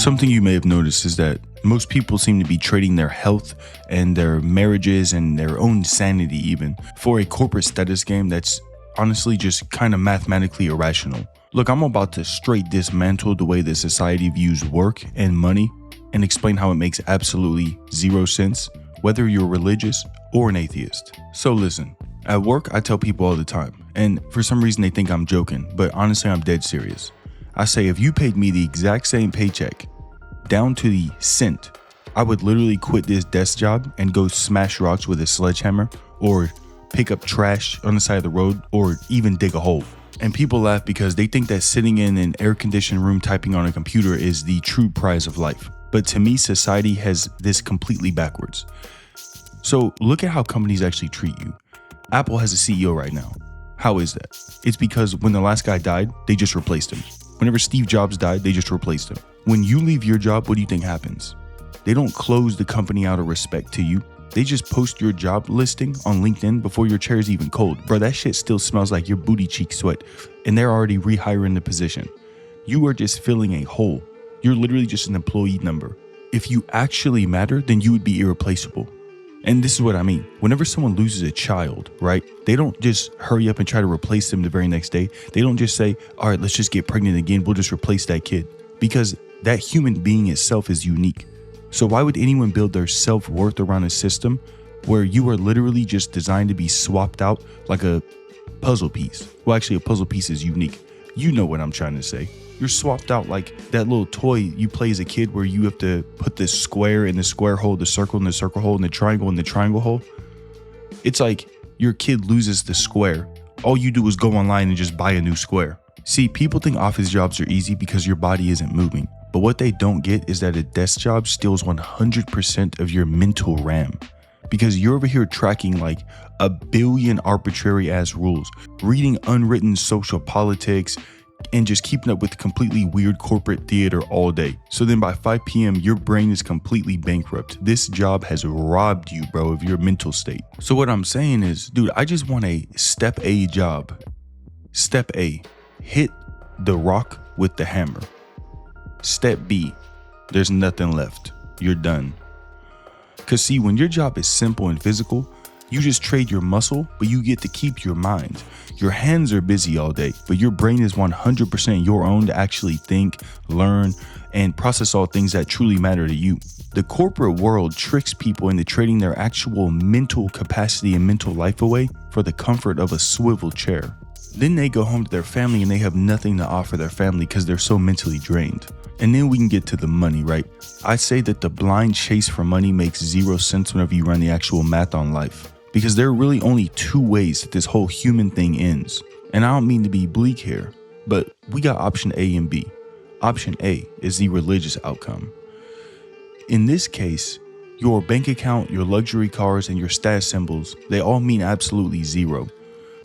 Something you may have noticed is that most people seem to be trading their health and their marriages and their own sanity even for a corporate status game that's honestly just kind of mathematically irrational. Look, I'm about to straight dismantle the way that society views work and money and explain how it makes absolutely zero sense, whether you're religious or an atheist. So listen, at work I tell people all the time, and for some reason they think I'm joking, but honestly I'm dead serious. I say if you paid me the exact same paycheck, down to the cent, I would literally quit this desk job and go smash rocks with a sledgehammer or pick up trash on the side of the road or even dig a hole. And people laugh because they think that sitting in an air-conditioned room typing on a computer is the true prize of life. But to me, society has this completely backwards. So look at how companies actually treat you. Apple has a CEO right now. How is that? It's because when the last guy died, they just replaced him. Whenever Steve Jobs died, they just replaced him. When you leave your job, what do you think happens? They don't close the company out of respect to you. They just post your job listing on LinkedIn before your chair is even cold. Bro, that shit still smells like your booty cheek sweat, and they're already rehiring the position. You are just filling a hole. You're literally just an employee number. If you actually matter, then you would be irreplaceable. And this is what I mean. Whenever someone loses a child, right, they don't just hurry up and try to replace them the very next day. They don't just say, all right, let's just get pregnant again. We'll just replace that kid. Because that human being itself is unique. So why would anyone build their self-worth around a system where you are literally just designed to be swapped out like a puzzle piece? Well, actually, a puzzle piece is unique. You know what I'm trying to say. You're swapped out like that little toy you play as a kid where you have to put this square in the square hole, the circle in the circle hole, and the triangle in the triangle hole. It's like your kid loses the square. All you do is go online and just buy a new square. See, people think office jobs are easy because your body isn't moving. But what they don't get is that a desk job steals 100% of your mental RAM. Because you're over here tracking like a billion arbitrary ass rules, reading unwritten social politics, and just keeping up with completely weird corporate theater all day. So then by 5 p.m., your brain is completely bankrupt. This job has robbed you, bro, of your mental state. So what I'm saying is, dude, I just want a step A job. Step A, hit the rock with the hammer. Step B, there's nothing left. You're done. Cause see, when your job is simple and physical, you just trade your muscle, but you get to keep your mind. Your hands are busy all day, but your brain is 100% your own to actually think, learn, and process all things that truly matter to you. The corporate world tricks people into trading their actual mental capacity and mental life away for the comfort of a swivel chair. Then they go home to their family and they have nothing to offer their family because they're so mentally drained. And then we can get to the money, right? I say that the blind chase for money makes zero sense whenever you run the actual math on life. Because there are really only two ways that this whole human thing ends. And I don't mean to be bleak here, but we got option A and B. Option A is the religious outcome. In this case, your bank account, your luxury cars, and your status symbols, they all mean absolutely zero.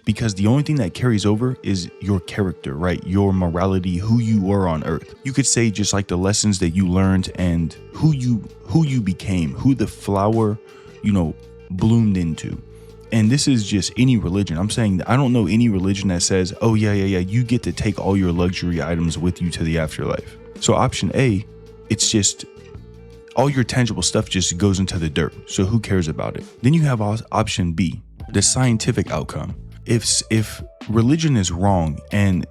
Because the only thing that carries over is your character, right? Your morality, who you were on earth. You could say just like the lessons that you learned and who you became, who the flower, bloomed into. And this is just any religion. I'm saying I don't know any religion that says, oh yeah, you get to take all your luxury items with you to the afterlife. So option A, it's just all your tangible stuff just goes into the dirt. So who cares about it? Then you have option B, the scientific outcome. If religion is wrong and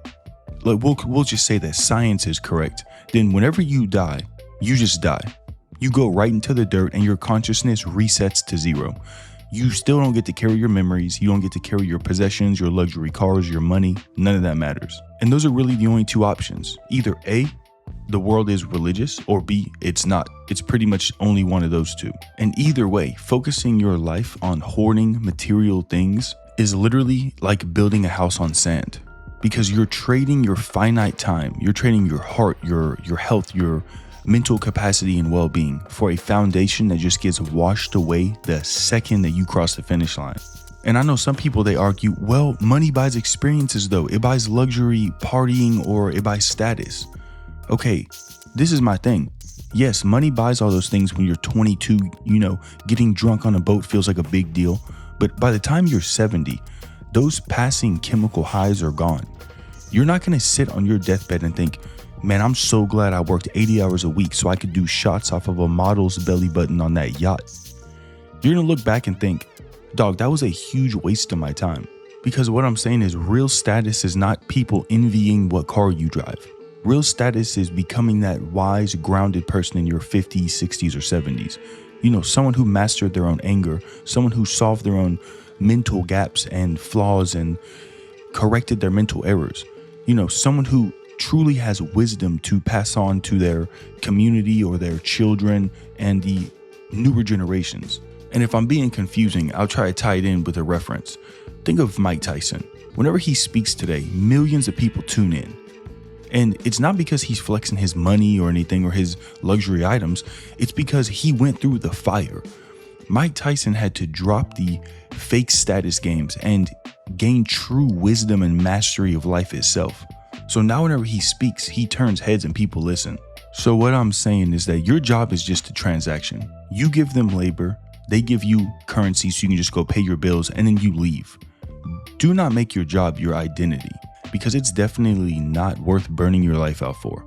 like we'll just say that science is correct, then whenever you die, you just die. You go right into the dirt and your consciousness resets to zero. You still don't get to carry your memories. You don't get to carry your possessions, your luxury cars, your money. None of that matters. And those are really the only two options. Either A, the world is religious, or B, it's not. It's pretty much only one of those two. And either way, focusing your life on hoarding material things is literally like building a house on sand. Because you're trading your finite time, you're trading your heart, your health, your mental capacity and well-being for a foundation that just gets washed away the second that you cross the finish line. And I know some people, they argue, well, money buys experiences though. It buys luxury, partying, or it buys status. Okay, this is my thing. Yes, money buys all those things when you're 22, getting drunk on a boat feels like a big deal. But by the time you're 70, those passing chemical highs are gone. You're not going to sit on your deathbed and think, Man, I'm so glad I worked 80 hours a week so I could do shots off of a model's belly button on that yacht. You're gonna look back and think, dog, that was a huge waste of my time. Because what I'm saying is real status is not people envying what car you drive. Real status is becoming that wise, grounded person in your 50s, 60s, or 70s. You know, someone who mastered their own anger, someone who solved their own mental gaps and flaws and corrected their mental errors. You know, someone who truly has wisdom to pass on to their community or their children and the newer generations. And if I'm being confusing, I'll try to tie it in with a reference. Think of Mike Tyson. Whenever he speaks today, millions of people tune in. And it's not because he's flexing his money or anything or his luxury items. It's because he went through the fire. Mike Tyson had to drop the fake status games and gain true wisdom and mastery of life itself. So now whenever he speaks, he turns heads and people listen. So what I'm saying is that your job is just a transaction. You give them labor, they give you currency so you can just go pay your bills, and then you leave. Do not make your job your identity, because it's definitely not worth burning your life out for.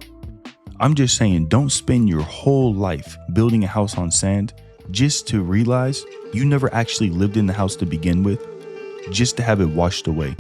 I'm just saying, don't spend your whole life building a house on sand just to realize you never actually lived in the house to begin with, just to have it washed away.